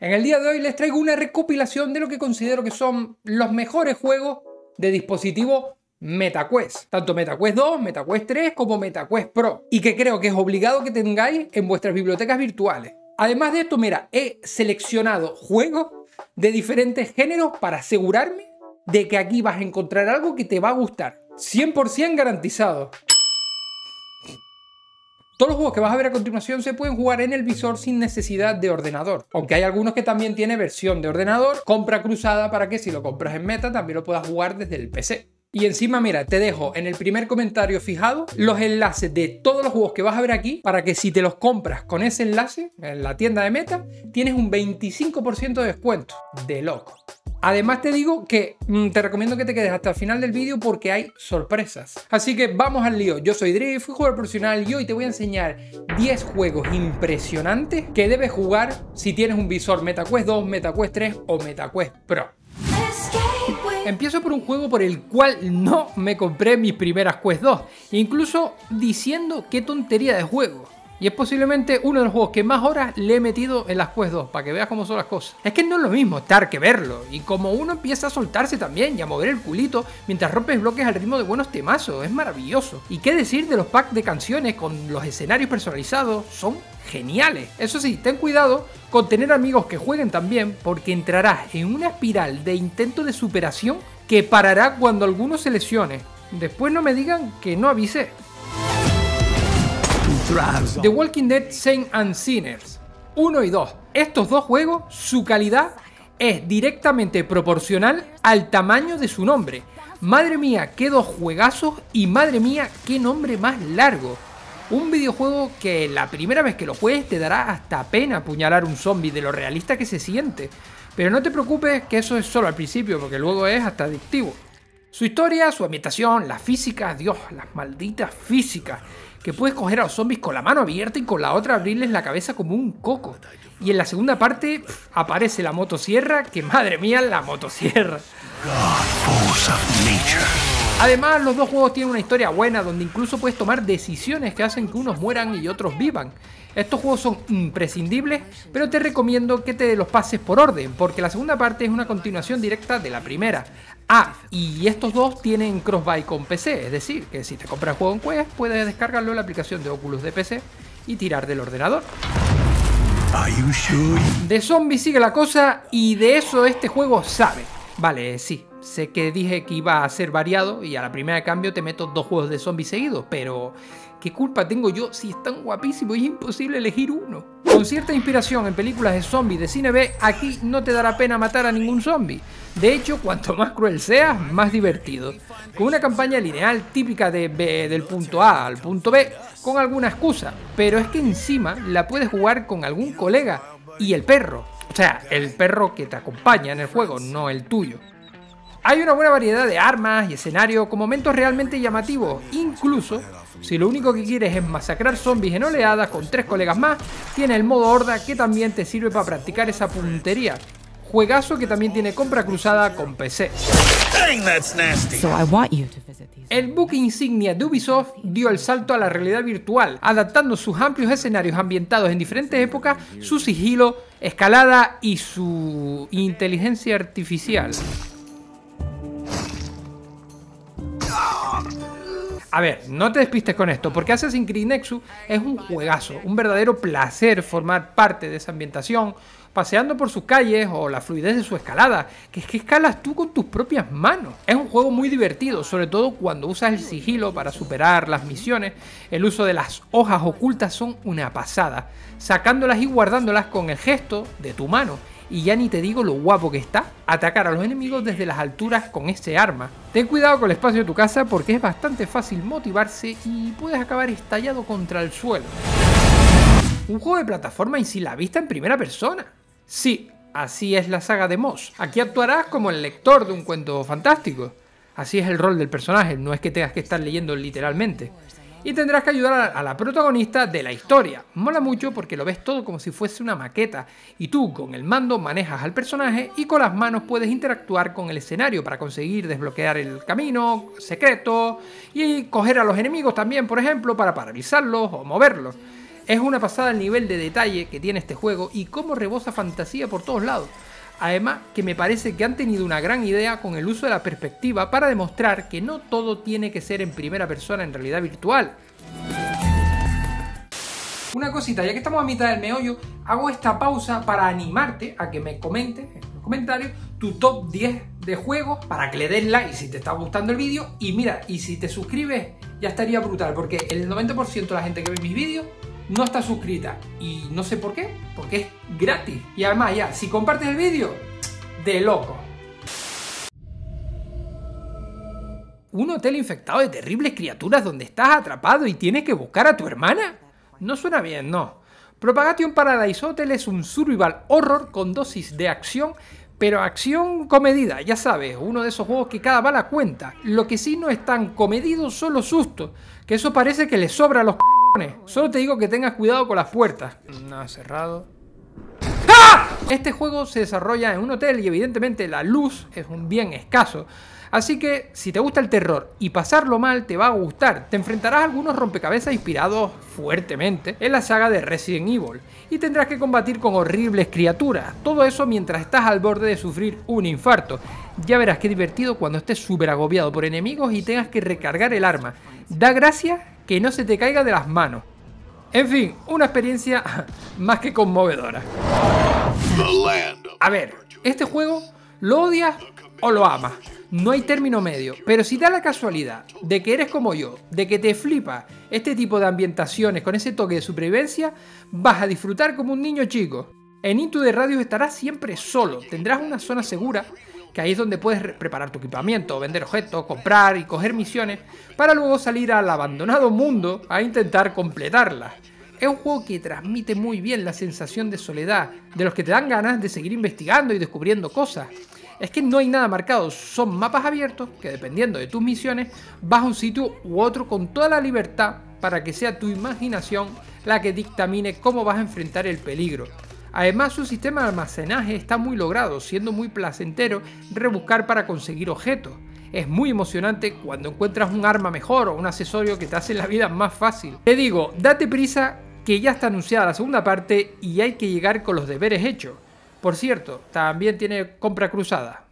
En el día de hoy les traigo una recopilación de lo que considero que son los mejores juegos de dispositivo MetaQuest. Tanto MetaQuest 2, MetaQuest 3 como MetaQuest Pro. Y que creo que es obligado que tengáis en vuestras bibliotecas virtuales. Además de esto, mira, he seleccionado juegos de diferentes géneros para asegurarme de que aquí vas a encontrar algo que te va a gustar. 100% garantizado. Todos los juegos que vas a ver a continuación se pueden jugar en el visor sin necesidad de ordenador. Aunque hay algunos que también tienen versión de ordenador, compra cruzada para que si lo compras en Meta también lo puedas jugar desde el PC. Y encima, mira, te dejo en el primer comentario fijado los enlaces de todos los juegos que vas a ver aquí para que si te los compras con ese enlace en la tienda de Meta, tienes un 25% de descuento. De loco. Además te digo que te recomiendo que te quedes hasta el final del vídeo porque hay sorpresas. Así que vamos al lío. Yo soy Drift, fui jugador profesional y hoy te voy a enseñar 10 juegos impresionantes que debes jugar si tienes un visor MetaQuest 2, MetaQuest 3 o MetaQuest Pro. Empiezo por un juego por el cual no me compré mis primeras Quest 2, incluso diciendo qué tontería de juego. Y es posiblemente uno de los juegos que más horas le he metido en las Quest 2, para que veas cómo son las cosas. Es que no es lo mismo estar que verlo, y como uno empieza a soltarse también y a mover el culito mientras rompes bloques al ritmo de buenos temazos, es maravilloso. Y qué decir de los packs de canciones con los escenarios personalizados, son geniales. Eso sí, ten cuidado con tener amigos que jueguen también, porque entrarás en una espiral de intento de superación que parará cuando alguno se lesione. Después no me digan que no avisé. The Walking Dead Saints and Sinners 1 y 2. Estos dos juegos, su calidad es directamente proporcional al tamaño de su nombre. Madre mía, qué dos juegazos y madre mía, qué nombre más largo. Un videojuego que la primera vez que lo juegues te dará hasta pena apuñalar un zombie de lo realista que se siente. Pero no te preocupes que eso es solo al principio, porque luego es hasta adictivo. Su historia, su ambientación, las físicas, Dios, las malditas físicas. Que puedes coger a los zombies con la mano abierta y con la otra abrirles la cabeza como un coco. Y en la segunda parte aparece la motosierra, que madre mía, la motosierra. Además, los dos juegos tienen una historia buena, donde incluso puedes tomar decisiones que hacen que unos mueran y otros vivan. Estos juegos son imprescindibles, pero te recomiendo que te los pases por orden, porque la segunda parte es una continuación directa de la primera. Ah, y estos dos tienen cross-buy con PC, es decir, que si te compras el juego en Quest, puedes descargarlo en la aplicación de Oculus de PC y tirar del ordenador. De zombies sigue la cosa y de eso este juego sabe. Vale, sí, sé que dije que iba a ser variado y a la primera de cambio te meto dos juegos de zombies seguidos, pero ¿qué culpa tengo yo si es tan guapísimo y es imposible elegir uno? Con cierta inspiración en películas de zombies de cine B, aquí no te dará pena matar a ningún zombie. De hecho, cuanto más cruel seas, más divertido. Con una campaña lineal típica del punto A al punto B, con alguna excusa, pero es que encima la puedes jugar con algún colega y el perro. O sea, el perro que te acompaña en el juego, no el tuyo. Hay una buena variedad de armas y escenarios con momentos realmente llamativos. Incluso, si lo único que quieres es masacrar zombies en oleadas con 3 colegas más, tiene el modo horda que también te sirve para practicar esa puntería. Juegazo que también tiene compra cruzada con PC. El buque insignia de Ubisoft dio el salto a la realidad virtual, adaptando sus amplios escenarios ambientados en diferentes épocas, su sigilo, escalada y su inteligencia artificial. A ver, no te despistes con esto, porque Assassin's Creed Nexus es un juegazo, un verdadero placer formar parte de esa ambientación, paseando por sus calles o la fluidez de su escalada, que es que escalas tú con tus propias manos. Es un juego muy divertido, sobre todo cuando usas el sigilo para superar las misiones. El uso de las hojas ocultas son una pasada, sacándolas y guardándolas con el gesto de tu mano. Y ya ni te digo lo guapo que está atacar a los enemigos desde las alturas con este arma. Ten cuidado con el espacio de tu casa porque es bastante fácil motivarse y puedes acabar estallado contra el suelo. Un juego de plataforma y sin la vista en primera persona. Sí, así es la saga de Moss. Aquí actuarás como el lector de un cuento fantástico. Así es el rol del personaje, no es que tengas que estar leyendo literalmente. Y tendrás que ayudar a la protagonista de la historia. Mola mucho porque lo ves todo como si fuese una maqueta y tú con el mando manejas al personaje y con las manos puedes interactuar con el escenario para conseguir desbloquear el camino secreto y coger a los enemigos también, por ejemplo, para paralizarlos o moverlos. Es una pasada el nivel de detalle que tiene este juego y cómo rebosa fantasía por todos lados. Además que me parece que han tenido una gran idea con el uso de la perspectiva para demostrar que no todo tiene que ser en primera persona en realidad virtual. Una cosita, ya que estamos a mitad del meollo, hago esta pausa para animarte a que me comentes en los comentarios tu top 10 de juegos para que le des like si te está gustando el vídeo. Y mira, y si te suscribes ya estaría brutal, porque el 90% de la gente que ve mis vídeos no está suscrita. Y no sé por qué, porque es gratis. Y además ya, si compartes el vídeo, de loco. ¿Un hotel infectado de terribles criaturas donde estás atrapado y tienes que buscar a tu hermana? No suena bien, no. Propagation Paradise Hotel es un survival horror con dosis de acción, pero acción comedida, ya sabes, uno de esos juegos que cada bala cuenta. Lo que sí no es tan comedido son los sustos, que eso parece que le sobra a los c***ones. Solo te digo que tengas cuidado con las puertas. No, cerrado. ¡Ah! Este juego se desarrolla en un hotel y evidentemente la luz es un bien escaso. Así que, si te gusta el terror y pasarlo mal, te va a gustar. Te enfrentarás a algunos rompecabezas inspirados fuertemente en la saga de Resident Evil y tendrás que combatir con horribles criaturas. Todo eso mientras estás al borde de sufrir un infarto. Ya verás qué divertido cuando estés súper agobiado por enemigos y tengas que recargar el arma. Da gracia que no se te caiga de las manos. En fin, una experiencia más que conmovedora. A ver, este juego lo odias o lo amas. No hay término medio, pero si da la casualidad de que eres como yo, de que te flipa este tipo de ambientaciones con ese toque de supervivencia, vas a disfrutar como un niño chico. En Into the Radius estarás siempre solo, tendrás una zona segura, que ahí es donde puedes preparar tu equipamiento, vender objetos, comprar y coger misiones, para luego salir al abandonado mundo a intentar completarlas. Es un juego que transmite muy bien la sensación de soledad, de los que te dan ganas de seguir investigando y descubriendo cosas. Es que no hay nada marcado, son mapas abiertos que dependiendo de tus misiones vas a un sitio u otro con toda la libertad para que sea tu imaginación la que dictamine cómo vas a enfrentar el peligro. Además su sistema de almacenaje está muy logrado, siendo muy placentero rebuscar para conseguir objetos. Es muy emocionante cuando encuentras un arma mejor o un accesorio que te hace la vida más fácil. Te digo, date prisa que ya está anunciada la segunda parte y hay que llegar con los deberes hechos. Por cierto, también tiene compra cruzada.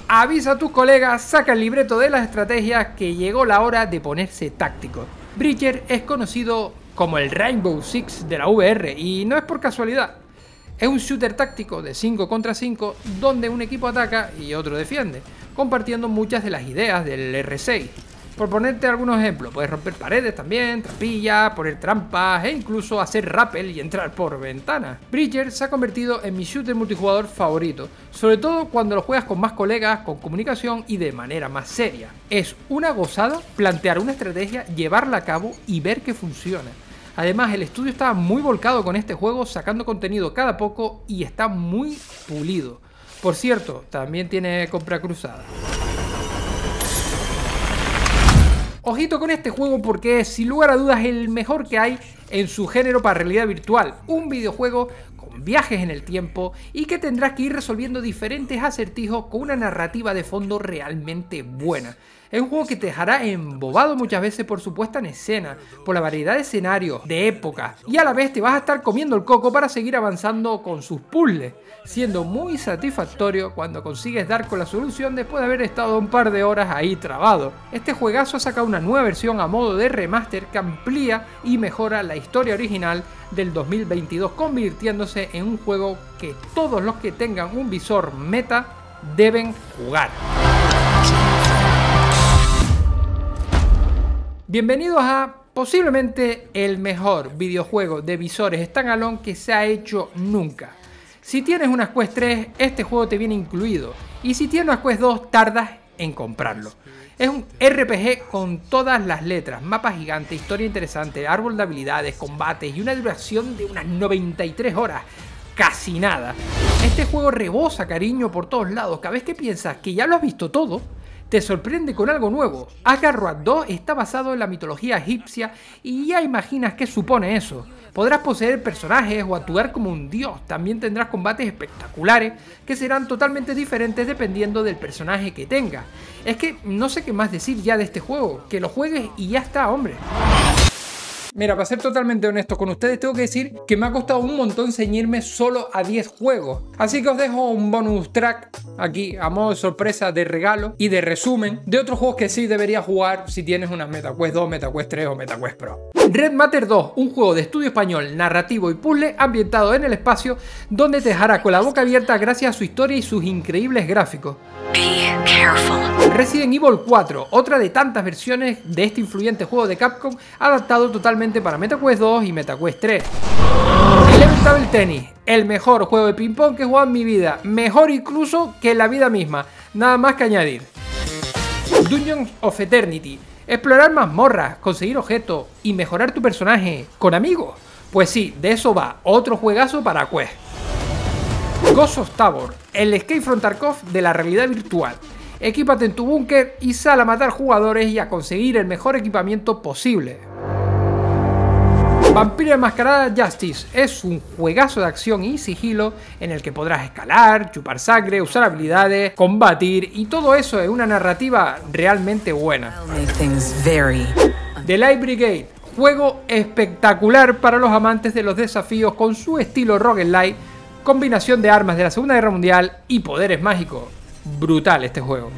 Avisa a tus colegas, saca el libreto de las estrategias que llegó la hora de ponerse táctico. Breacher es conocido como el Rainbow Six de la VR y no es por casualidad. Es un shooter táctico de 5 contra 5 donde un equipo ataca y otro defiende, compartiendo muchas de las ideas del R6. Por ponerte algunos ejemplos, puedes romper paredes también, trampillas, poner trampas e incluso hacer rappel y entrar por ventanas. Breacher se ha convertido en mi shooter multijugador favorito, sobre todo cuando lo juegas con más colegas, con comunicación y de manera más seria. Es una gozada plantear una estrategia, llevarla a cabo y ver que funciona. Además, el estudio está muy volcado con este juego, sacando contenido cada poco y está muy pulido. Por cierto, también tiene compra cruzada. Ojito con este juego porque es sin lugar a dudas el mejor que hay en su género para realidad virtual. Un videojuego con viajes en el tiempo y que tendrás que ir resolviendo diferentes acertijos con una narrativa de fondo realmente buena. Es un juego que te dejará embobado muchas veces por su puesta en escena, por la variedad de escenarios, de épocas, y a la vez te vas a estar comiendo el coco para seguir avanzando con sus puzzles, siendo muy satisfactorio cuando consigues dar con la solución después de haber estado un par de horas ahí trabado. Este juegazo ha sacado una nueva versión a modo de remaster que amplía y mejora la historia original del 2022, convirtiéndose en un juego que todos los que tengan un visor meta deben jugar. Bienvenidos a posiblemente el mejor videojuego de visores standalone que se ha hecho nunca. Si tienes una Quest 3, este juego te viene incluido, y si tienes una Quest 2, tardas en comprarlo. Es un RPG con todas las letras, mapa gigante, historia interesante, árbol de habilidades, combates y una duración de unas 93 horas. Casi nada. Este juego rebosa cariño por todos lados. Cada vez que piensas que ya lo has visto todo, te sorprende con algo nuevo. Agarroad 2 está basado en la mitología egipcia y ya imaginas qué supone eso. Podrás poseer personajes o actuar como un dios. También tendrás combates espectaculares que serán totalmente diferentes dependiendo del personaje que tengas. Es que no sé qué más decir ya de este juego. Que lo juegues y ya está, hombre. Mira, para ser totalmente honesto con ustedes, tengo que decir que me ha costado un montón ceñirme solo a 10 juegos. Así que os dejo un bonus track aquí a modo de sorpresa, de regalo y de resumen de otros juegos que sí deberías jugar si tienes una MetaQuest 2, MetaQuest 3 o MetaQuest Pro. Red Matter 2, un juego de estudio español, narrativo y puzzle ambientado en el espacio, donde te dejará con la boca abierta gracias a su historia y sus increíbles gráficos. Resident Evil 4, otra de tantas versiones de este influyente juego de Capcom, adaptado totalmente para MetaQuest 2 y MetaQuest 3. Elemental Tennis, el mejor juego de ping pong que he jugado en mi vida, mejor incluso que la vida misma, nada más que añadir. Dungeons of Eternity, explorar mazmorras, conseguir objetos y mejorar tu personaje con amigos. Pues sí, de eso va, otro juegazo para Quest. Ghost of Tabor, el Escape from Tarkov de la realidad virtual. Equípate en tu búnker y sal a matar jugadores y a conseguir el mejor equipamiento posible. Vampiro Enmascarada Justice es un juegazo de acción y sigilo en el que podrás escalar, chupar sangre, usar habilidades, combatir y todo eso en una narrativa realmente buena. The Light Brigade, juego espectacular para los amantes de los desafíos con su estilo roguelike, combinación de armas de la Segunda Guerra Mundial y poderes mágicos. Brutal este juego.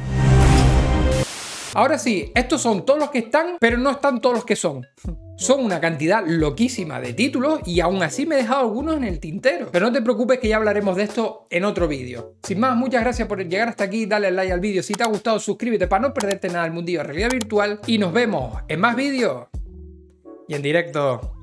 Ahora sí, estos son todos los que están, pero no están todos los que son. Son una cantidad loquísima de títulos y aún así me he dejado algunos en el tintero. Pero no te preocupes que ya hablaremos de esto en otro vídeo. Sin más, muchas gracias por llegar hasta aquí, dale like al vídeo si te ha gustado, suscríbete para no perderte nada del mundillo de realidad virtual y nos vemos en más vídeos y en directo.